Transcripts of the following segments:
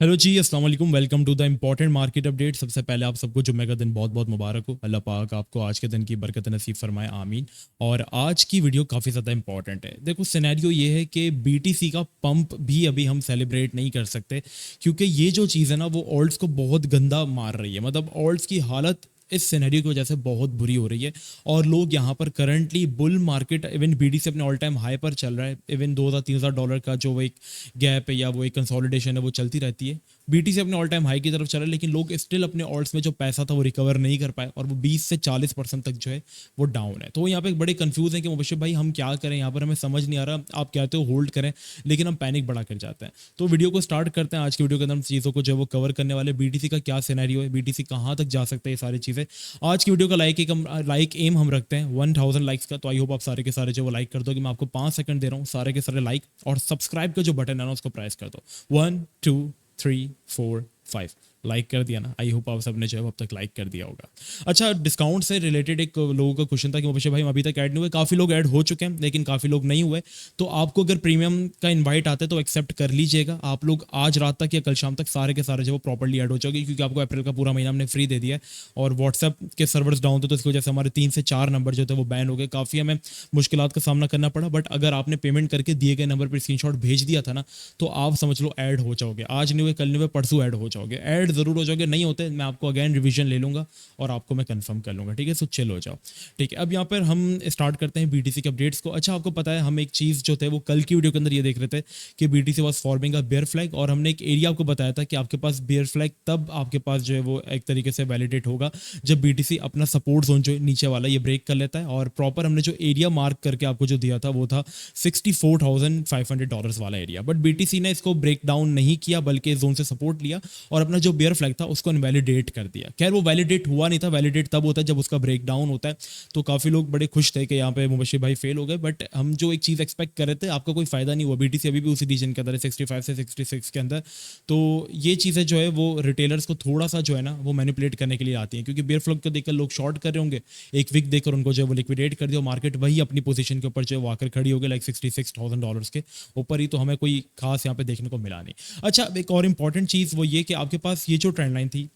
Hello जी, अस्सलाम वालेकुम। Welcome to the important market update. सबसे पहले आप सबको जुम्मे का दिन बहुत बहुत मुबारक हो। अल्लाह पाक आपको आज के दिन की बरकत नसीब फरमाए, आमीन। और आज की वीडियो काफ़ी ज़्यादा इंपॉर्टेंट है। देखो, सिनेरियो ये है कि बीटीसी का पंप भी अभी हम सेलिब्रेट नहीं कर सकते, क्योंकि ये जो चीज़ है ना, वो ऑल्ट्स को बहुत गंदा मार रही है। मतलब ऑल्ट्स की हालत इस सिनेरियो की वजह से बहुत बुरी हो रही है। और लोग यहाँ पर currently bull market, even BDC अपने ऑल टाइम हाई पर चल रहा है। इवन $2,000-3,000 का जो वो एक गैप है या वो एक कंसोलिडेशन है, वो चलती रहती है। बीटीसी अपने ऑल टाइम हाई की तरफ चल रहा है, लेकिन लोग स्टिल अपने ऑल्ट्स में जो पैसा था वो रिकवर नहीं कर पाए, और वो 20 से 40% तक जो है वो डाउन है। तो यहाँ पे बड़े कंफ्यूज है कि मुबशिर भाई हम क्या करें, यहाँ पर हमें समझ नहीं आ रहा। आप कहते हो होल्ड करें, लेकिन हम पैनिक बढ़ा कर जाते हैं। तो वीडियो को स्टार्ट करते हैं। आज की वीडियो के अंदर हम चीज़ों को जो है वो कवर करने वाले, बीटीसी का क्या सिनेरियो है, बीटीसी कहाँ तक जा सकता है, ये सारी चीज़ें। आज की वीडियो का लाइक एम हम रखते हैं 1000 लाइक्स का। तो आई होप आप सारे के सारे जो वो लाइक कर दो। कि मैं आपको 5 सेकंड दे रहा हूँ, सारे के सारे लाइक और सब्सक्राइब का जो बटन है ना, उसको प्रेस कर दो। 1 2 3 4 5 लाइक कर दिया ना। आई होप आप सबने जो है अब तक लाइक कर दिया होगा। अच्छा, डिस्काउंट से रिलेटेड एक लोगों का क्वेश्चन था कि मुबशिर भाई हम अभी तक ऐड नहीं हुए। काफ़ी लोग ऐड हो चुके हैं, लेकिन काफ़ी लोग नहीं हुए। तो आपको अगर प्रीमियम का इनवाइट आता है तो एक्सेप्ट कर लीजिएगा। आप लोग आज रात तक या कल शाम तक सारे के सारे जो वो प्रॉपर्ली ऐड हो जाओगे, क्योंकि आपको अप्रैल का पूरा महीना हमने फ्री दे दिया है। और व्हाट्सएप के सर्वर्स डाउन थे, तो इसकी वजह से हमारे 3 से 4 नंबर जो थे वो बैन हो गए। काफ़ी हमें मुश्किलात का सामना करना पड़ा। बट अगर आपने पेमेंट करके दिए गए नंबर पर स्क्रीनशॉट भेज दिया था ना, तो आप समझ लो ऐड हो जाओगे। आज नहीं हुए, कल नहीं हुए, परसों ऐड हो जाओगे। ऐड जरूर हो जाओगे। नहीं होते मैं आपको अगेन रिवीजन ले लूंगा और आपको मैं कंफर्म कर लूंगा। ठीक है, सो चिल हो जाओ। ठीक है, अब यहाँ पर हम स्टार्ट करते हैं बीटीसी के अपडेट्स को। अच्छा, आपको पता है हम एक चीज़ जो थे वो कल की वीडियो के अंदर ये देख रहे थे कि BTC was forming a bear flag, और हमने एक एरिया आपको बताया था कि आपके पास बेयर फ्लैग तब आपके पास जो है वो एक तरीके से वैलिडेट होगा जब बीटीसी अपना सपोर्ट जोन जो नीचे वाला ये ब्रेक कर लेता है। और प्रॉपर हमने जो एरिया मार्क करके आपको जो दिया था वो था $64,500 वाला एरिया। बट बीटीसी ने इसको ब्रेक डाउन नहीं किया, बल्कि जोन से सपोर्ट लिया और अपना जो बेयर फ्लैग था उसको इनवैलिडेट कर दिया। खैर, वो वैलिडेट हुआ नहीं था। वैलिडेट तब होता है जब उसका ब्रेक डाउन होता है। तो काफ़ी लोग बड़े खुश थे कि यहाँ पे मुबशिर भाई फेल हो गए। बट हम जो एक चीज़ एक्सपेक्ट कर रहे थे, आपका कोई फायदा नहीं हुआ। बीटीसी अभी भी उसी रीजन के अंदर है, 65 से 66 के अंदर। तो ये चीज़ें जो है वो रिटेलर्स को थोड़ा सा जो है ना वो मैनिपुलेट करने के लिए आती हैं, क्योंकि बेयर फ्लैग को देखकर लोग शॉर्ट कर रहे होंगे, एक वीक देखकर उनको जो है वो लिक्विडेट कर दिया। मार्केट वही अपनी पोजीशन के ऊपर जो है वो आकर खड़ी हो गई, लाइक $66,000 के ऊपर ही। तो हमें कोई खास यहाँ पे देखने को मिला नहीं। अच्छा, एक और इंपॉर्टेंट चीज़ वो ये कि आपके पास ये जो ट्रेंड लाइन थी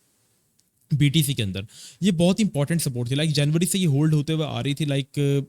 बीटीसी के अंदर, ये बहुत इंपॉर्टेंट सपोर्ट थी। लाइक जनवरी से ये होल्ड होते हुए आ रही थी। लाइक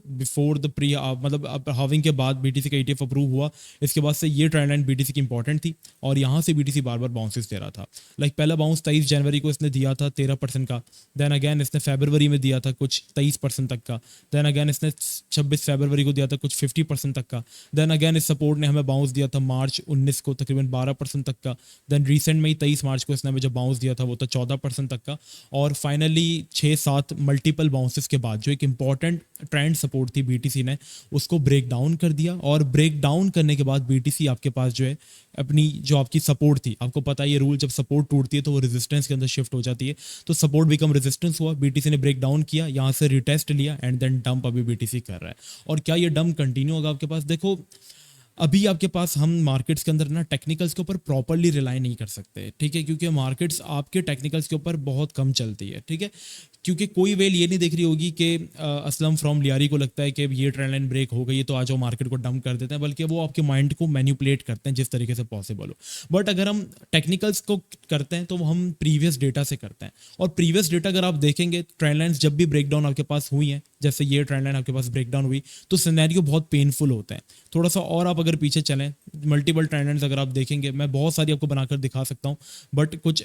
बिफोर द प्री, मतलब हाविंग के बाद बीटीसी का ईटीएफ अप्रूव हुआ, इसके बाद से ये ट्रेंड लाइन बीटीसी की इंपॉर्टेंट थी। और यहाँ से बीटीसी बार बार बाउंसेस दे रहा था। लाइक पहला बाउंस 23 जनवरी को इसने दिया था 13% का। देन अगैन इसने फरवरी में दिया था कुछ 23% तक का। देन अगैन इसने 26 फरवरी को दिया था कुछ 50% तक का। देन अगैन इस सपोर्ट ने हमें बाउंस दिया था मार्च 19 को तकरीबन 12% तक का। देन रिसेंट में ही 23 मार्च को इसने हमें जो बाउंस दिया था वो था 14% तक का। और फाइनली 6-7 मल्टीपल बाउंसेस के बाद जो एक इंपॉर्टेंट ट्रेंड सपोर्ट थी बीटीसी ने उसको ब्रेक डाउन कर दिया। और ब्रेक डाउन करने के बाद बीटीसी आपके पास जो है अपनी जो आपकी सपोर्ट थी, आपको पता है ये रूल, जब सपोर्ट टूटती है तो वो रेजिस्टेंस के अंदर शिफ्ट हो जाती है। तो सपोर्ट बिकम रेजिस्टेंस हुआ, बीटीसी ने ब्रेक डाउन किया, यहाँ से रिटेस्ट लिया एंड देन डंप अभी बीटीसी कर रहा है। और क्या ये डंप कंटिन्यू होगा आपके पास? देखो, अभी आपके पास हम मार्केट्स के अंदर ना टेक्निकल्स के ऊपर प्रॉपरली रिलाई नहीं कर सकते। ठीक है, क्योंकि मार्केट्स आपके टेक्निकल्स के ऊपर बहुत कम चलती है। ठीक है, क्योंकि कोई वेल ये नहीं देख रही होगी कि असलम फ्रॉम लियारी को लगता है कि ये ट्रेंड लाइन ब्रेक हो गई है तो आज वो मार्केट को डंप कर देते हैं, बल्कि वो आपके माइंड को मैनिपुलेट करते हैं जिस तरीके से पॉसिबल हो। बट अगर हम टेक्निकल्स को करते हैं तो वो हम प्रीवियस डेटा से करते हैं। और प्रीवियस डेटा अगर आप देखेंगे, ट्रेंड लाइन्स जब भी ब्रेक डाउन आपके पास हुई हैं, जैसे ये ट्रेंड लाइन आपके पास ब्रेक डाउन हुई, तो सिनेरियो बहुत पेनफुल होता है। थोड़ा सा और आप अगर पीछे चलें, मल्टीपल ट्रेंड लाइन्स अगर आप देखेंगे, मैं बहुत सारी आपको बनाकर दिखा सकता हूँ, बट कुछ,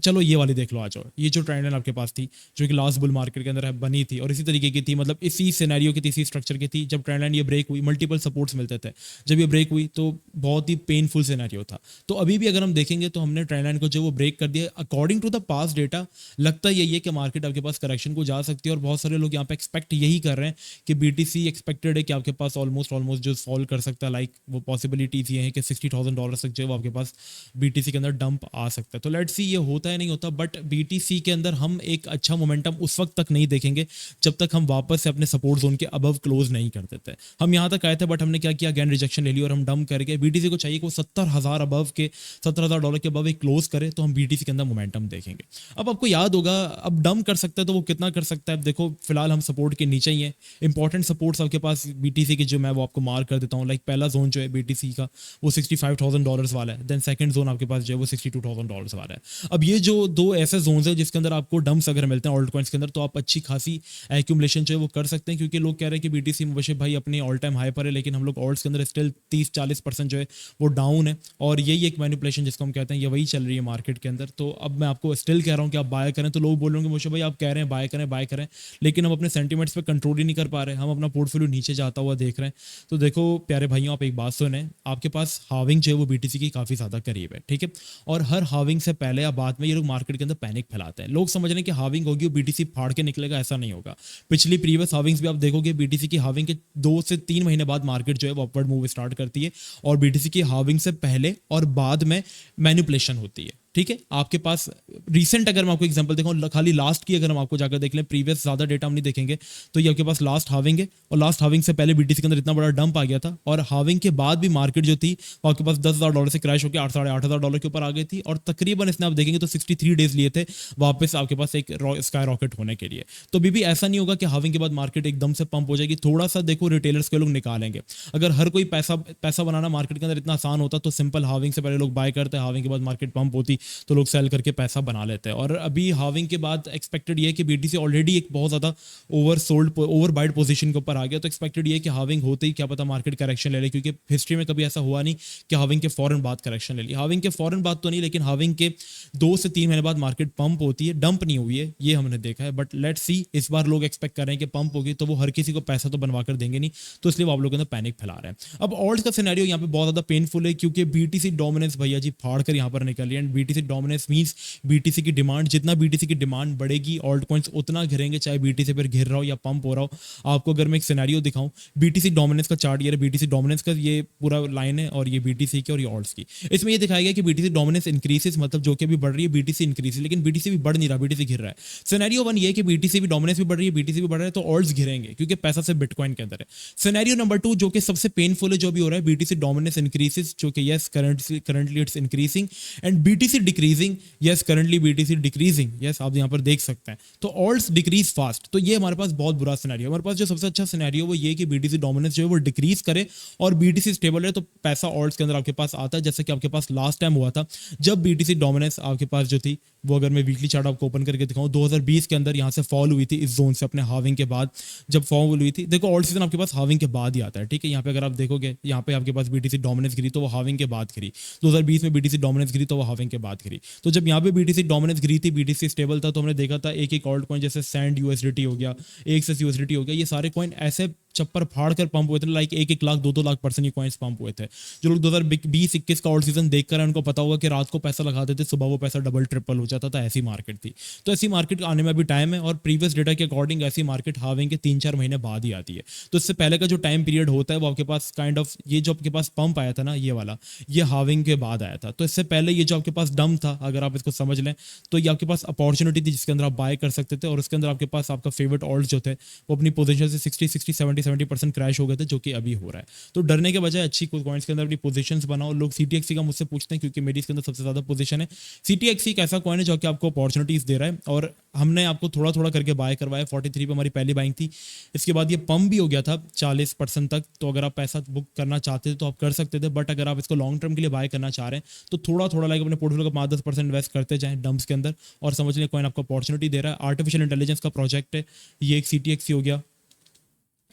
चलो ये वाली देख लो, आ जाओ। ये जो ट्रेंड लाइन आपके पास थी, जो कि लास्ट बुल मार्केट के अंदर बनी थी और इसी तरीके की थी, मतलब इसी सिनेरियो की थी, इसी स्ट्रक्चर की थी। जब ट्रेंड लाइन ये ब्रेक हुई, मल्टीपल सपोर्ट्स मिलते थे, जब ये ब्रेक हुई तो बहुत ही पेनफुल सिनेरियो था। तो अभी भी अगर हम देखेंगे तो हमने ट्रेंड लाइन को जो वो ब्रेक कर दिया। According to the past data लगता यही है कि मार्केट आपके पास करेक्शन को जा सकती है। और बहुत सारे लोग यहाँ पे एक्सपेक्ट यही कर रहे हैं कि बीटीसी एक्सपेक्टेड है कि आपके पास ऑलमोस्ट जो फॉल कर सकता है। लाइक वो पॉसिबिलिटीज ये है कि $60,000 तक जो है वो आपके पास बीटीसी के अंदर डंप आ सकता है। तो लेट्स सी ये होता होता है नहीं होता, बट BTC के अंदर हम एक अच्छा मोमेंटम उस वक्त तक नहीं देखेंगे जब तक हम वापस से अपने सपोर्ट जोन के अबव क्लोज नहीं कर देते। हम यहाँ तक आए थे बट हमने क्या किया, अगेन रिजेक्शन ले ली और हम डंप करके BTC को चाहिए कि वो 70,000 अबव के, $70,000 के अबव एक क्लोज करे तो हम BTC के अंदर मोमेंटम देखेंगे। अब आपको याद होगा, अब डंप कर सकता है तो वो कितना कर सकता है। अब देखो फिलहाल हम सपोर्ट के नीचे ही हैं। इंपॉर्टेंट सपोर्ट्स आपके पास BTC के जो मैं वो आपको मार्क कर देता हूँ। लाइक पहला जोन जो है BTC का वो $65,000 वाला है। देन सेकंड जोन आपके पास जो है वो $62,000 वाला है। अब ये जो दो ऐसे जोन्स है जिसके अंदर आपको डंप्स अगर मिलते हैं ऑल्ट कॉइन्स के अंदर तो आप अच्छी खासी एक्यूमुलेशन जो है वो कर सकते हैं, क्योंकि लोग कह रहे हैं कि BTC मुबशिर भाई अपनी ऑल टाइम हाई पर है, लेकिन हम लोग ऑल्ट्स के अंदर स्टिल 30-40% जो है वो डाउन है। और यही एक मैनिपुलेशन जिसको हम कहते हैं, ये वही चल रही है मार्केट के अंदर। तो अब मैं आपको स्टिल कह रहा हूँ कि आप बाय करें, तो लोग बोल रहे हैं मुबशिर भाई आप कह रहे हैं बाय करें, लेकिन हम अपने सेंटीमेंट्स पे कंट्रोल ही नहीं कर पा रहे, हम अपना पोर्टफोलियो नीचे जाता हुआ देख रहे हैं। तो देखो प्यारे भाइयों, आप एक बात सुने, आपके पास हाविंग जो है वो BTC की काफ़ी ज़्यादा करीब है, ठीक है। और हर हाविंग से पहले या बाद में ये लोग मार्केट के अंदर पैनिक फैलाते हैं। लोग समझ रहे हैं कि हाविंग होगी BTC फाड़ के निकलेगा, ऐसा नहीं होगा। पिछली प्रीवियस हाविंग्स भी आप देखोगे BTC की हाविंग के 2 से 3 महीने बाद मार्केट जो है वो अपवर्ड मूव स्टार्ट करती है, और BTC की हाविंग से पहले और बाद में मैनिपुलेशन होती है, ठीक है। आपके पास रिसेंट अगर मैं आपको एग्जांपल देखूं, खाली लास्ट की अगर हम आपको जाकर देख लें, प्रीवियस ज़्यादा डेटा हम नहीं देखेंगे, तो ये आपके पास लास्ट हाविंग है, और लास्ट हाविंग से पहले BTC के अंदर इतना बड़ा डंप आ गया था, और हाविंग के बाद भी मार्केट जो थी वो आपके पास $10,000 से क्रैश होकर $8,500 के ऊपर आ गई थी, और तकरीबन इसने आप देखेंगे तो 63 डेज लिए थे वापस आपके पास एक स्काई रॉकेट होने के लिए। तो भी ऐसा नहीं होगा कि हाविंग के बाद मार्केट एकदम से पंप हो जाएगी। थोड़ा सा देखो रिटेलर्स के लोग निकालेंगे। अगर हर कोई पैसा बनाना मार्केट के अंदर इतना आसान होता तो सिंपल हाविंग से पहले लोग बाय करते, हाविंग के बाद मार्केट पंप होती तो लोग सेल करके पैसा बना लेते हैं। और अभी हाविंग के बाद एक्सपेक्टेड ये है कि BTC ऑलरेडी एक बहुत ज़्यादा ओवरबाइड पोजीशन के ऊपर आ गया, तो एक्सपेक्टेड ये है कि हाविंग होते ही क्या पता मार्केट करेक्शन ले ले, क्योंकि हिस्ट्री में कभी ऐसा हुआ नहीं कि हाविंग के फौरन बाद करेक्शन ले ली। हाविंग के फौरन बाद तो नहीं, लेकिन हाविंग के 2 से 3 महीने बाद मार्केट पंप होती है, डंप नहीं हुई है, ये हमने देखा है। बट लेट्स सी, इस बार लोग एक्सपेक्ट कर रहे हैं कि पंप होगी, तो वो हर किसी को पैसा तो बनवा कर देंगे नहीं, तो इसलिए वो आप लोगों के अंदर पैनिक फैला रहे हैं। अब ऑल्ट्स का सिनेरियो यहाँ पे बहुत ज़्यादा पेनफुल है, क्योंकि BTC डोमिनेंस भैया जी फाड़ कर यहाँ पर निकल रही है। And BTC dominance means BTC की डिमांड, जितना BTC की डिमांड बढ़ेगी ऑल्ट कॉइन्स उतना घिरेंगे, चाहे BTC पर घिर रहा हो या पंप हो रहा हो। आपको अगर मैं एक सिनेरियो दिखाऊं, BTC डोमिनेंस का चार्ट, ये BTC डोमिनेंस का ये पूरा लाइन है, और ये BTC की और ये ऑल्ट्स की। इसमें ये दिखाया गया कि BTC डोमिनेंस इंक्रीसेस, मतलब जो कि अभी बढ़ रही है BTC इंक्रीज, लेकिन BTC भी बढ़ नहीं रहा, BTC घिर रहा है। सिनेरियो 1 ये है कि BTC भी डोमिनेंस भी बढ़ रही है, BTC भी बढ़ रहा है, तो ऑल्ट्स घिरेंगे क्योंकि पैसा से बिटकॉइन के अंदर है। सिनेरियो नंबर 2 जो कि सबसे पेनफुल है, जो भी हो रहा है, BTC डोमिनेंस इंक्रीसेस, जो कि yes currently it's increasing, and BTC decreasing, yes currently BTC decreasing, yes आप यहाँ पर देख सकते हैं। तो ऑल्ट्स डिक्रीज फास्ट, तो ये हमारे पास बहुत बुरा सिनेरियो। हमारे पास जो सबसे अच्छा सिनेरियो वो ये कि BTC डोमिनेंस जो है वो डिक्रीज करे और BTC स्टेबल रहे, तो पैसा ऑल्ट्स के अंदर आपके पास आता है, जैसे कि आपके पास लास्ट टाइम हुआ था जब BTC डोमिनेंस आपके पास जो थी वो, अगर मैं वीकली चार्ट आपको ओपन करके दिखाऊं, 2020 के अंदर यहाँ से फॉल हुई थी इस जोन से अपने हाविंग के बाद। जब फॉल हुई थी, देखो ऑल्ट सीजन आपके पास हाविंग के बाद ही आता है, ठीक है। यहाँ पे अगर आप देखोगे, यहाँ पे आपके पास BTC डोमिनेंस गिरी तो वो हाविंग के बाद गिरी। 2020 में BTC डोमिनेंस गिरी तो वो हाविंग के बाद गिरी। तो जब यहाँ पे BTC डोमिनेंस गिरी थी, BTC स्टेबल था, तो हमने देखा था एक ऑल्ट कॉइन जैसे सैंड USDT हो गया, एक्सेस USDT हो गया, ये सारे कॉइन ऐसे चप्पर फाड़ कर पंप हुए थे, लाइक 1-1 लाख 2-2 लाख % ये कॉइन्स पंप हुए थे। जो लोग 2020-21 का ऑल्ट सीजन देखकर उनको पता होगा कि रात को पैसा लगाते थे, सुबह वो पैसा डबल ट्रिपल हो जाता था, ऐसी मार्केट थी। तो ऐसी मार्केट आने में भी टाइम है, और प्रीवियस डेटा के अकॉर्डिंग ऐसी मार्केट हाविंग के 3-4 महीने बाद ही आती है। तो इससे पहले का जो टाइम पीरियड होता है वो आपके पास काइंड ऑफ, ये जो आपके पास पंप आया था ना, ये वाला, ये हाविंग के बाद आया था। तो इससे पहले ये जो आपके पास डंप था, अगर आप इसको समझ लें, तो ये आपके पास अपॉर्चुनिटी थी जिसके अंदर आप बाय कर सकते थे, और उसके अंदर आपके पास आपका फेवरेट ऑल्ट जो थे वो अपनी पोजीशन से 60-70% क्रैश हो गए थे, जो कि अभी हो रहा है। तो डरने के बजाय अच्छी कॉइन्स के अंदर अपनी पोजीशंस बनाओ। लोग CTXC का मुझसे पूछते हैं, क्योंकि मेरी इसके अंदर सबसे ज्यादा पोजीशन है। CTXC एक ऐसा कॉइन है जो कि आपको अपॉर्चुनिटीज दे रहा है, और हमने आपको थोड़ा थोड़ा करके बाय करवाया। 43 पे हमारी पहली बाइंग थी, इसके बाद ये पंप भी हो गया था 40% तक। तो अगर आप पैसा बुक करना चाहते थे तो आप कर सकते थे, बट अगर आप इसको लॉन्ग टर्म के लिए बाय करना चाह रहे हैं तो थोड़ा थोड़ा लाइक अपने पोर्टफोलियो का 5-10% इन्वेस्ट करते जाएं डम्प्स के अंदर, और समझ लें कॉइन आपको अपॉर्चुनिटी दे रहा है। आर्टिफिशियल इंटेलिजेंस का प्रोजेक्ट है, ये एक CTXC हो गया,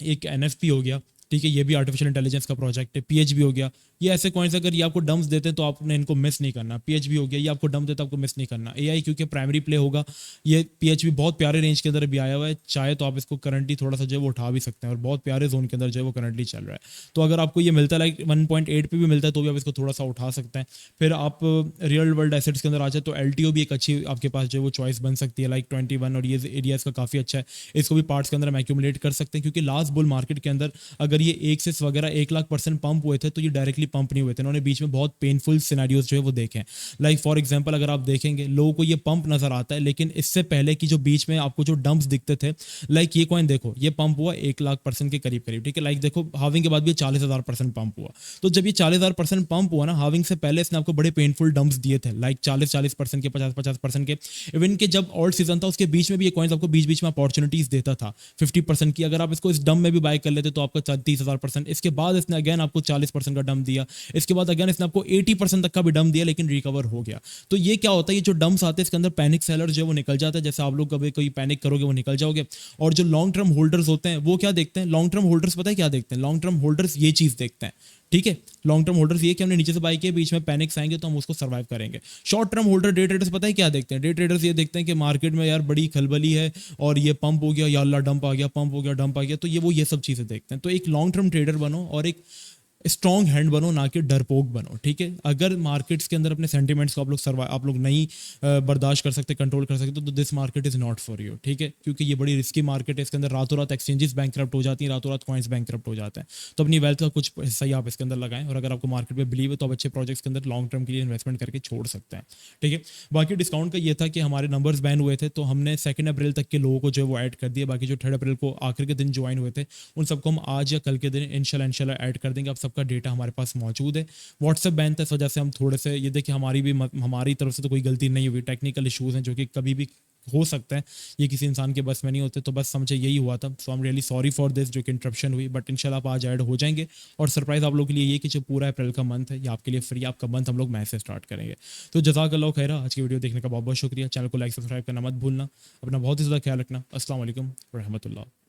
एक NFP हो गया, ठीक है, ये भी आर्टिफिशियल इंटेलिजेंस का प्रोजेक्ट है। PHB हो गया, ये ऐसे कॉइन्स अगर ये आपको डम्प्स देते हैं तो आपने इनको मिस नहीं करना। PHB हो गया, ये आपको डंप देता है, आपको मिस नहीं करना। AI क्योंकि प्राइमरी प्ले होगा, ये PHB बहुत प्यारे रेंज के अंदर भी आया हुआ है, चाहे तो आप इसको करंटली थोड़ा सा जो है वो उठा भी सकते हैं, और बहुत प्यारे जोन के अंदर जो है वो करंटली चल रहा है। तो अगर आपको ये मिलता है लाइक 1.8 पे भी मिलता है तो भी आप इसको थोड़ा सा उठा सकते हैं। फिर आप रियल वर्ल्ड एसेट्स के अंदर आ जाए तो LTO भी एक अच्छी आपके पास जो है वो चॉइस बन सकती है, लाइक 21, और ये एरिया इसका काफ़ी अच्छा है। इसको भी पार्ट्स के अंदर हम एक्यूमुलेट कर सकते हैं, क्योंकि लास्ट बुल मार्केट के अंदर अगर अगर ये एक्सिस वगैरह 1,00,000% पंप हुए थे तो ये डायरेक्टली पंप नहीं हुए थे, इन्होंने बीच में बहुत पेनफुल सिनेरियोज जो है वो देखे हैं। लाइक फॉर एग्जांपल अगर आप देखेंगे लोगों को ये पंप नजर आता है, लेकिन इससे पहले की जो बीच में आपको जो डंप्स दिखते थे, लाइक ये कॉइन देखो ये पंप हुआ 1,00,000% के करीब करीब, ठीक है। लाइक देखो हाविंग के बाद भी 40,000% पंप हुआ। तो जब ये 40,000% पंप हुआ ना हाविंग से पहले, इसने आपको बड़े पेनफुल डंप्स दिए थे, लाइक 40% के, 50% के। इवन के जब ऑल्ट सीजन था उसके बीच में भी ये कॉइन्स आपको बीच बीच में अपॉर्चुनिटीज देता था 50% की, अगर आप इसको इस डंप में भी बाय कर लेते तो आपका 30,000%। इसके बाद इसने अगेन आपको 40% का डंप दिया, इसके बाद अगेन इसने आपको 80% तक का भी डंप दिया, लेकिन रिकवर हो गया। तो ये क्या होता है, ये जो डंप्स आते हैं इसके अंदर पैनिक सेलर जो है वो निकल जाता है, जैसे आप लोग कभी कोई पैनिक करोगे वो निकल जाओगे। और जो लॉन्ग टर्म होल्डर्स होते हैं वो क्या देखते हैं, लॉन्ग टर्म होल्डर्स पता है क्या देखते हैं, लॉन्ग टर्म होल्डर्स ये चीज देखते हैं, ठीक है। लॉन्ग टर्म होल्डर्स ये कि हमने नीचे से बाई किया, बीच में पैनिक्स आएंगे तो हम उसको सर्वाइव करेंगे। Short term holder day traders पता है क्या देखते हैं, डे ट्रेडर्स ये देखते हैं कि मार्केट में यार बड़ी खलबली है और ये पंप हो गया, या अल्लाह डंप आ गया, पंप हो गया, डंप आ गया, तो ये सब चीजें देखते हैं। तो एक लॉन्ग टर्म ट्रेडर बनो और एक स्ट्रॉन्ग हैंड बनो, ना कि डरपोक बनो, ठीक है। अगर मार्केट्स के अंदर अपने सेंटिमेंट्स को आप लोग नहीं बर्दाश्त कर सकते, कंट्रोल कर सकते, तो this market is not for you, ठीक है। क्योंकि ये बड़ी रिस्की मार्केट है, इसके अंदर रातों रात एक्सचेंजेस बैंकक्रप्ट हो जाती हैं, रातों रात कॉइन्स बैंकक्रप्ट हो जाते हैं। तो अपनी वेल्थ का कुछ हिस्सा ही आप इसके अंदर लगाएं, और अगर आपको मार्केट में बिलीव है तो आप अच्छे प्रोजेक्ट्स के अंदर लॉन्ग टर्म के लिए इन्वेस्टमेंट करके छोड़ सकते हैं, ठीक है। बाकी डिस्काउंट का ये था कि हमारे नंबर्स बैन हुए थे, तो हमने 2 अप्रैल तक के लोगों को जो है वो ऐड कर दिया। बाकी जो 3 अप्रैल को आखिर के दिन ज्वाइन हुए थे उन सबको हम आज या कल के दिन इंशाल्लाह ऐड कर देंगे। अब सबका डेटा हमारे पास मौजूद है। व्हाट्सएप बैन था, इस वजह से हम थोड़े से, ये देखिए हमारी तरफ से तो कोई गलती नहीं हुई, टेक्निकल इश्यूज हैं जो कि कभी भी हो सकता है, ये किसी इंसान के बस में नहीं होते, तो बस समझे यही हुआ था। So I am really sorry for this जो कि इंटरप्शन हुई, बट इंशाल्लाह आप आज ऐड हो जाएंगे। और सरप्राइज आप लोगों के लिए ये कि जो पूरा अप्रैल का मंथ है ये आपके लिए फ्री, आपका मंथ हम लोग मई से स्टार्ट करेंगे। तो जज़ाकल्लाह खैरा, आज की वीडियो देखने का बहुत बहुत शुक्रिया। चैनल को लाइक सब्सक्राइब करना मत भूलना। अपना बहुत ही ज़्यादा ख्याल रखना। अस्सलाम वालेकुम रहमतुल्लाह।